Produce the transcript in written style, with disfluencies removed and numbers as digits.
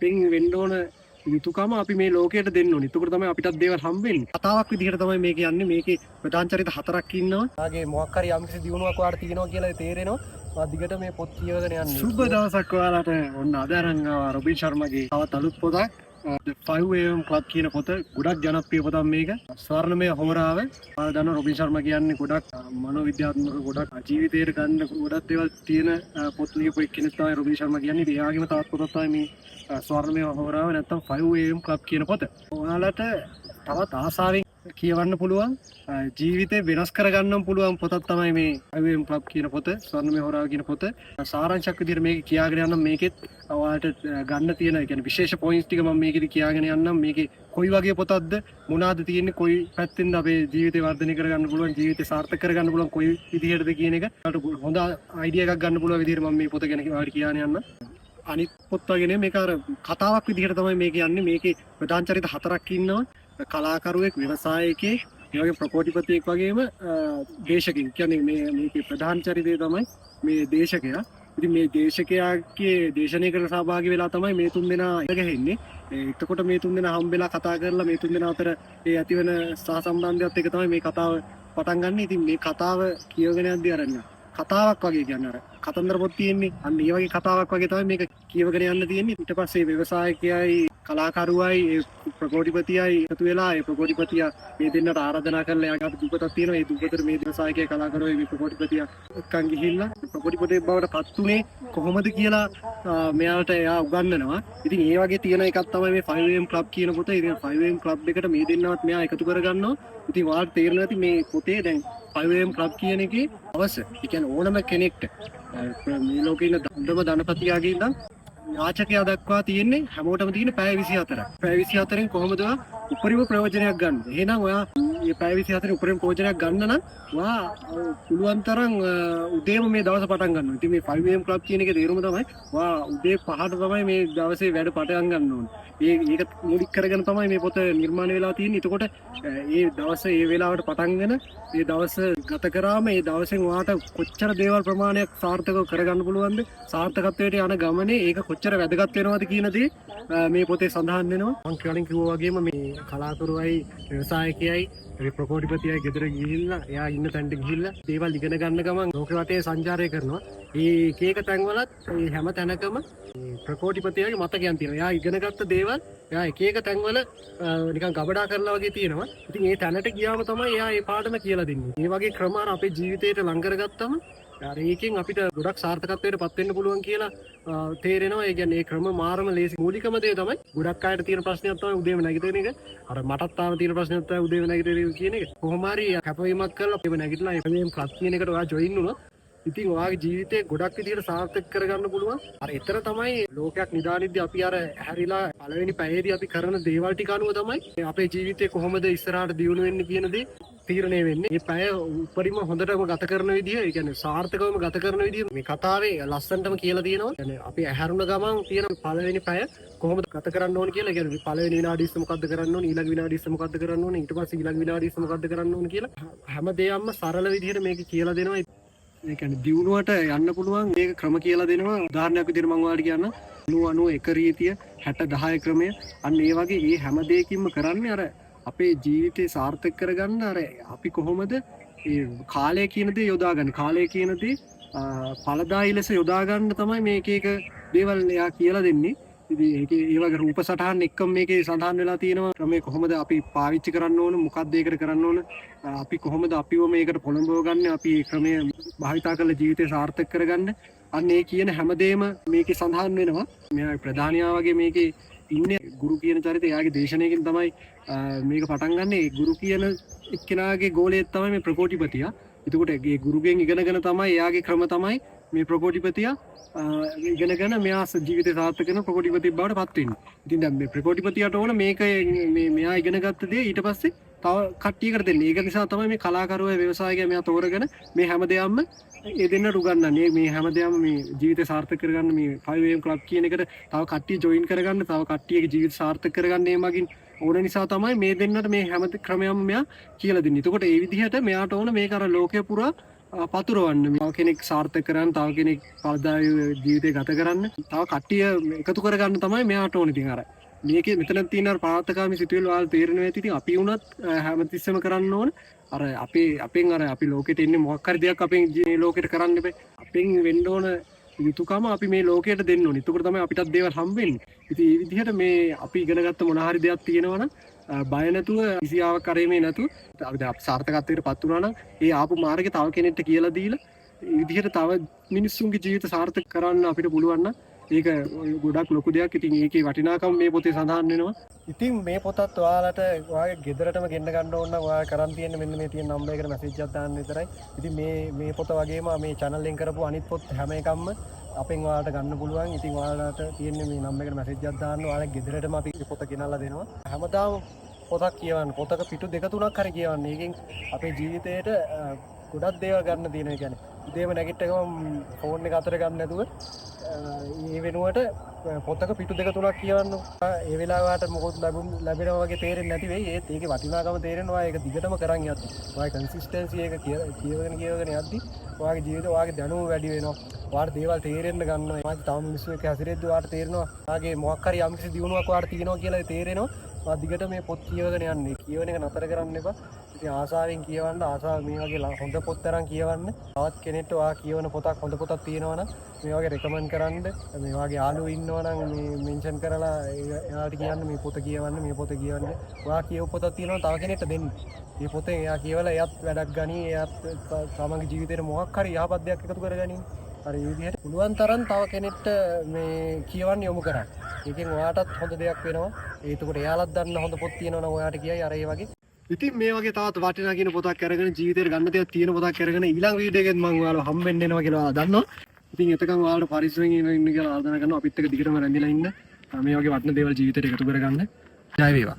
අපෙන් වෙන්න ඕන යුතුයකම අපි මේ ලෝකයට දෙන්න ඕනේ. එතකොට තමයි අපිටත් දේවල් හම්බෙන්නේ. කතාවක් විදිහට තමයි මේක යන්නේ. මේකේ ප්‍රධාන චරිත 4ක් ඉන්නවා. යාගේ මොකක් හරි යම්කිසි දියුණුවක් ඔයාලට තියෙනවා කියලා තේරෙනවා. මම දිගට මේ පොත් කියවගෙන යන්නේ. සුබ දවසක් ඔයාලට. ඔන්න අද අරන් ආවා රොබින් ශර්මගේ තවත් අලුත් පොතක්. The 5am Club කියන පොත ගොඩක් ජනප්‍රිය පොතක් මේක. ස්වර්ණමය හෝරාව. ඔයාලා දන්නවා රොබින් ශර්මා කියන්නේ ගොඩක් මනෝවිද්‍යාත්මක ගොඩක් ජීවිතේට ගන්න ගොඩක් දේවල් තියෙන පොත් ලියපු කෙනෙක් තමයි රොබින් ශර්මා කියන්නේ. එයාගේම තවත් පොතක් තමයි මේ ස්වර්ණමය හෝරාව නැත්නම් 5am Club කියන පොත. ඔයාලට තවත් ආසාවෙන් කියවන්න පුළුවන් ජීවිතේ වෙනස් කරගන්නම පුළුවන් පොතක් තමයි මේ 5am Club කියන පොත. ස්වර්ණමය හෝරාව කියන පොත. සාරාංශයක් විදිහට මේක කියාගෙන යන්න මේකෙත් ඔයාලට ගන්න තියෙන ඒ කියන්නේ විශේෂ පොයින්ට්ස් ටික මම මේකෙදි කියාගෙන යන්නම්. මේකේ කොයි වගේ පොතක්ද මොනවාද තියෙන්නේ කොයි පැත්තෙන්ද අපේ ජීවිතේ වර්ධනය කරගන්න පුළුවන් ජීවිතේ සාර්ථක කරගන්න පුළුවන් කොයි විදිහටද කියන එක හොඳ අයිඩියා එකක් ගන්න පුළුවන් විදිහට මම මේ පොත ගැන ඔයාලට කියන්න යන්න. අනිත් පොත් වගේ නෙමෙයි මේක අර කතාවක් විදිහට තමයි මේක යන්නේ. මේකේ ප්‍රධාන චරිත 4ක් ඉන්නවා. කලාකරුවෙක්, ව්‍යවසායකයෙක්, ඒ වගේ ප්‍රකෝටිපතියෙක් වගේම දේශකයෙක්. කියන්නේ මේකේ ප්‍රධාන චරිතය තමයි මේ දේශකයා. ඉතින් මේ දේශකයාගේ දේශනයකට සහභාගී වෙලා තමයි මේ තුන් දෙනා ඉඳගෙන්නේ. එතකොට මේ තුන් දෙනා හම්බෙලා කතා කරලා මේ තුන් දෙනා අතර ඒ ඇතිවෙන සහසම්බන්ධයත් එක තමයි මේ කතාව පටන් ගන්න. ඉතින් මේ කතාව කියවගෙන යද්දී අරන්න කතාවක් වගේ කියන්නේ අර කතන්දර පොත් තියෙන්නේ. අන්න ඒ වගේ කතාවක් වගේ තමයි මේක කියවගෙන යන්න තියෙන්නේ. ඊට පස්සේ ව්‍යවසායකයයි කලාකරුවයි ප්‍රකෝටිපතියයි එකතු වෙලා ඒ ප්‍රකෝටිපතියා මේ දෙන්නට ආරාධනා කරලා එයාට දුපතක් තියෙනවා. ඒ දුපතට මේ ව්‍යවසායකයා කලාකරුවයි මේ ප්‍රකෝටිපතියා එක්කන් ගිහිල්ලා ප්‍රකෝටිපතියෙක් බවට පත් උනේ කොහොමද කියලා මෙයාට එයා උගන්වනවා. ඉතින් ඒ වගේ තියෙන එකක් තමයි මේ 5am Club කියන පොත. ඉතින් 5am Club එකට මේ දෙන්නවත් මෙයා එකතු කරගන්නවා. ඉතින් වාට තේරෙන්නේ නැති මේ පොතේ දැන් 5am Club කියන එකේ අවශ්‍ය. ඒ කියන්නේ ඕනම කෙනෙක්ට මේ ලෝකේ ඉන්න හොඳම ධනපතියාගේ ඉඳන් යාචකයා දක්වා තියෙන්නේ හැමෝටම තියෙන පැය 24ක්. පැය 24න් කොහොමද උපරිම ප්‍රයෝජනයක් ගන්න? එහෙනම් ඔයා මේ පැය 24න් උපරිම ප්‍රයෝජනයක් ගන්න නම් ඔයා පුළුවන් තරම් උදේම මේ දවස පටන් ගන්නවා. ඉතින් මේ 5am Club කියන එකේ තේරුම තමයි ඔයා උදේ 5ට තමයි මේ දවසේ වැඩ පටන් ගන්න ඕනේ. ඒක මුලික කරගෙන තමයි මේ පොත නිර්මාණය වෙලා තියෙන්නේ. එතකොට ඒ දවසේ ඒ වෙලාවට පටන්ගෙන ඒ දවස ගත කරාම ඒ දවසෙන් ඔයාට කොච්චර දේවල් ප්‍රමාණයක් සාර්ථකව කරගන්න පුළුවන්ද? සාර්ථකත්වයට යන ගමනේ ඒක කොච්චර වැදගත් වෙනවද කියන දේ මේ පොතේ සඳහන් වෙනවා. මම කලින් කිව්වා වගේම මේ කලාකරුවයි ව්‍යවසායකයයි ඒ ප්‍රකෝටිපතියයි ගෙදර ගිහිල්ලා එයා ඉන්න තැනට ගිහිල්ලා දේවල් ඉගෙන ගන්න ගමන් ලෝක වටේ සංචාරය කරනවා. ඒ එක තැන්වලත් මේ හැම තැනකම ප්‍රකෝටිපතියගේ මතකයන් තියෙනවා. එයා ඉගෙනගත්ත දේවල් එයා එක තැන්වල නිකන් ගබඩා කරලා වගේ තියෙනවා. ඉතින් ඒ තැනට ගියාම තමයි එයා ඒ පාඩම කියලා දෙන්නේ. මේ වගේ ක්‍රම අපේ ජීවිතේට ලං කරගත්තම අර ඒකෙන් අපිට ගොඩක් සාර්ථකත්වයට පත් වෙන්න පුළුවන් කියලා තේරෙනවා. ඒ කියන්නේ ඒ ක්‍රම මාරම ලේසි. මූලිකම දේ තමයි ගොඩක් අයට තියෙන ප්‍රශ්නයක් තමයි උදේම නැගිටින එක. අර මටත් තාම තියෙන ප්‍රශ්නයක් තමයි උදේම නැගිටින එක කියන එක. කොහොම හරි කැපවීමක් කරලා ඒව නැගිටලා මේ ක්ලබ් කියන එකට ඔයා ජොයින් වුණොත් ඉතින් ඔයාගේ ජීවිතේ ගොඩක් විදිහට සාර්ථක කරගන්න පුළුවන්. අර එතන තමයි ලෝකයක් නිදානිද්දී අපි අර හැරිලා පළවෙනි පැයේදී අපි කරන දේවල් ටික අනුව තමයි අපේ ජීවිතේ කොහොමද ඉස්සරහට දියුණු වෙන්නේ කියන දේ තීරණය වෙන්නේ. මේ පැය උපරිම හොඳටම ගත කරන විදිහ, ඒ කියන්නේ සාර්ථකවම ගත කරන විදිහ මේ කතාවේ ලස්සනටම කියලා තියෙනවා. يعني අපි ඇහැරුණ ගමන් තියෙන පළවෙනි පැය කොහොමද ගත කරන්න ඕන කියලා. කියන්නේ පළවෙනි විනාඩිය ඉස්සේ මොකද්ද කරන්න ඕන, ඊළඟ විනාඩිය ඉස්සේ මොකද්ද කරන්න ඕන, ඊට පස්සේ ඊළඟ විනාඩිය ඉස්සේ මොකද්ද කරන්න ඕන කියලා හැම දෙයක්ම සරල විදිහට මේක කියලා දෙනවා. ඒ කියන්නේ දියුණුවට යන්න පුළුවන් මේක ක්‍රම කියලා දෙනවා. උදාහරණයක් විදිහට මම ඔයාලට කියන්නම් 91 රීතිය 60 10 ක්‍රමය. අන්න ඒ වගේ මේ හැම දෙයකින්ම කරන්නේ අර අපේ ජීවිතේ සාර්ථක කරගන්න අර අපි කොහොමද මේ කාලය කියන දේ යොදාගන්නේ. කාලය කියන දේ ඵලදායී ලෙස යොදා ගන්න තමයි මේක එක දේවල් එයා කියලා දෙන්නේ. ඉතින් ඒකේ ඒ වගේ රූප සටහන් එක්කම මේකේ සඳහන් වෙලා තියෙනවා. ක්‍රමේ කොහොමද අපි පාවිච්චි කරන්න ඕන, මොකක්ද ඒකට කරන්න ඕන, අපි කොහොමද අපිව මේකට පොළඹව ගන්න, අපි මේ ක්‍රමය භාවිතා කරලා ජීවිතේ සාර්ථක කරගන්න. අන්න ඒ කියන හැමදේම මේකේ සඳහන් වෙනවා. මෙයා ප්‍රධානියා වගේ මේකේ ඉන්නේ ගුරු කියන චරිතය. එයාගේ දේශනාවකින් තමයි මේක පටන් ගන්න. ඒ ගුරු කියන එක්කෙනාගේ ගෝලය තමයි මේ ප්‍රකෝටිපතියා. එතකොට ඒ ගුරුගෙන් ඉගෙනගෙන තමයි එයාගේ ක්‍රම තමයි මේ ප්‍රකෝටිපතියා ඉගෙනගෙන මෙයා ජීවිතේ සාර්ථක කරන ප්‍රකෝටිපතියෙක් බවට පත් වෙන්නේ. ඉතින් දැන් මේ ප්‍රකෝටිපතියට ඕන මේක මෙයා ඉගෙනගත්ත දේ ඊට පස්සේ තව කට්ටියකට දෙන්නේ. ඒක නිසා තමයි මේ කලාකරුවා ව්‍යවසායකයා මෙයා තෝරගෙන මේ හැම දෙයක්ම ඒ දෙන්නට උගන්වන්නේ. මේ හැම දෙයක්ම මේ ජීවිතේ සාර්ථක කරගන්න මේ 5am Club කියන එකට තව කට්ටිය ජොයින් කරගන්න, තව කට්ටියගේ ජීවිත සාර්ථක කරගන්න මේ මගින් ඕන නිසා තමයි මේ දෙන්නට මේ හැම ක්‍රමයක්ම මෙයා කියලා දෙන්නේ. එතකොට ඒ විදිහට මෙයාට ඕන මේක අර ලෝකය පුරා පතුරවන්න. තව කෙනෙක් සාර්ථක කරන්න, තව කෙනෙක් පළදායි ජීවිතය ගත කරන්න, තව කට්ටිය එකතු කරගන්න තමයි මෙයාට ඕනේ. ඉතින් අර මේකේ මෙතන තියෙන අර පාත්තකාමී සිතුවිලි වල තේරෙනවා ඇති. ඉතින් අපි වුණත් හැමතිස්සෙම කරන්න ඕන අර අපෙන් අර අපි ලෝකෙට ඉන්නේ මොකක් හරි දෙයක් අපෙන් මේ ලෝකෙට කරන්න බෑ. අපෙන් වෙන්න ඕන යුතුයකම අපි මේ ලෝකයට දෙන්න ඕනේ. එතකොට තමයි අපිටත් දේවල් හම්බෙන්නේ. ඉතින් මේ විදිහට මේ අපි ඉගෙන ගත්ත මොන හරි දෙයක් තියෙනවනම් බය නැතුව කිසියාවක් කරේමේ නැතුව අපි සාර්ථකත්වයට පත් වුණා නම් ඒ ආපු මාර්ගේ තව කෙනෙක්ට කියලා දීලා මේ විදිහට තව මිනිස්සුන්ගේ ජීවිත සාර්ථක කරන්න අපිට පුළුවන් නම් ඒක ගොඩක් ලොකු දෙයක්. ඉතින් ඒකේ වටිනාකම මේ පොතේ සඳහන් වෙනවා. ඉතින් මේ පොතත් ඔයාලට ඔයාගේ ගෙදරටම ගෙන්න ගන්න ඕන නම් ඔයාලා කරන් තියෙන මෙන්න මේ තියෙන නම්බර් එකට මැසේජ් එකක් දාන්න විතරයි. ඉතින් මේ පොත වගේම මේ channel එකෙන් කරපු අනිත් පොත් හැම එකක්ම අපෙන් ඔයාලට ගන්න පුළුවන්. ඉතින් ඔයාලට තියෙන මේ නම්බර් එකට මැසේජ් එකක් දාන්න. ඔයාලා ගෙදරටම අපි පොත ගෙනල්ලා දෙනවා. හැමදාම පොතක් කියවන්න. පොතක පිටු දෙක තුනක් හරි කියවන්න. ඒකෙන් අපේ ජීවිතේට ගොඩක් දේවල් ගන්න තියෙන. ඒ කියන්නේ ඉතේම නැගිට්ටකම ෆෝන් එක අතර ගන්න නැතුව ඒ වෙනුවට පොතක පිටු දෙක තුනක් කියවන්න. ඒ වෙලාවට මොකොත් ලැබෙනවා වගේ තේරෙන්නේ නැති වෙයි. ඒත් ඒකේ වටිනාකම තේරෙනවා. ඒක දිගටම කරන් යද්දි ඔයාගේ කන්සිස්ටන්සි එක කියවගෙන යද්දි ඔයාගේ ජීවිතේ ඔයාගේ දැනුම වැඩි වෙනවා. ඔයාලට දේවල් තේරෙන්න ගන්නවා. එමාත් තව මිනිස්සු එක්ක හැසිරෙද්දී ඔයාලට තේරෙනවා. ඔයාගේ මොකක් හරි යම්කිසි දියුණුවක් ඔයාලට තියෙනවා කියලා තේරෙනවා. ඔයා දිගට මේ පොත් කියවගෙන යන්න. කියවන එක නතර කරන්න එපා. ඉතින් ආසාවෙන් කියවන්න. ආසාව මේ වගේ හොඳ පොත් තරම් කියවන්න. තවත් කෙනෙක්ට ඔයා කියවන පොතක් හොඳ පොතක් තියෙනවා නම් මේ වගේ රෙකමන්ඩ් කරන්න. මේ වගේ යාළුවෝ ඉන්නවා නම් මේ මෙන්ෂන් කරලා එයාට කියන්න මේ පොත කියවන්න, මේ පොත කියවන්න. ඔයා කියව පොතක් තියෙනවා තව කෙනෙක්ට දෙන්න. මේ පොතෙන් එයා කියවලා එයාත් වැඩක් ගනි. එයාත් තමන්ගේ ජීවිතේට මොකක් හරි යහපත් දෙයක් එකතු කරගනි. හරි මේ විදිහට පුළුවන් තරම් තව කෙනෙක්ට මේ කියවන්න යොමු කරන්න. ඒකෙන් ඔයාටත් හොඳ දෙයක් වෙනවා. ඒකට එයාලත් දන්න හොඳ පොත් තියෙනවා නම් ඔයාට කියයි අර ඒ වගේ. ඉතින් මේ වගේ තවත් වටිනා කියන පොතක් අරගෙන ජීවිතේට ගන්න දෙයක් තියෙන පොතක් අරගෙන ඊළඟ වීඩියෝ එකෙත් මම ඔයාලව හම්බෙන්න එනවා කියලා ඔයාලා දන්නවා. ඉතින් එතකන් ඔයාලට පරිස්සමෙන් ඉන්න කියලා ආරාධනා කරනවා. අපිත් එක්ක දිගටම රැඳිලා ඉන්න. මේ වගේ වටිනා දේවල් ජීවිතේට එකතු කරගන්න. ජය වේවා.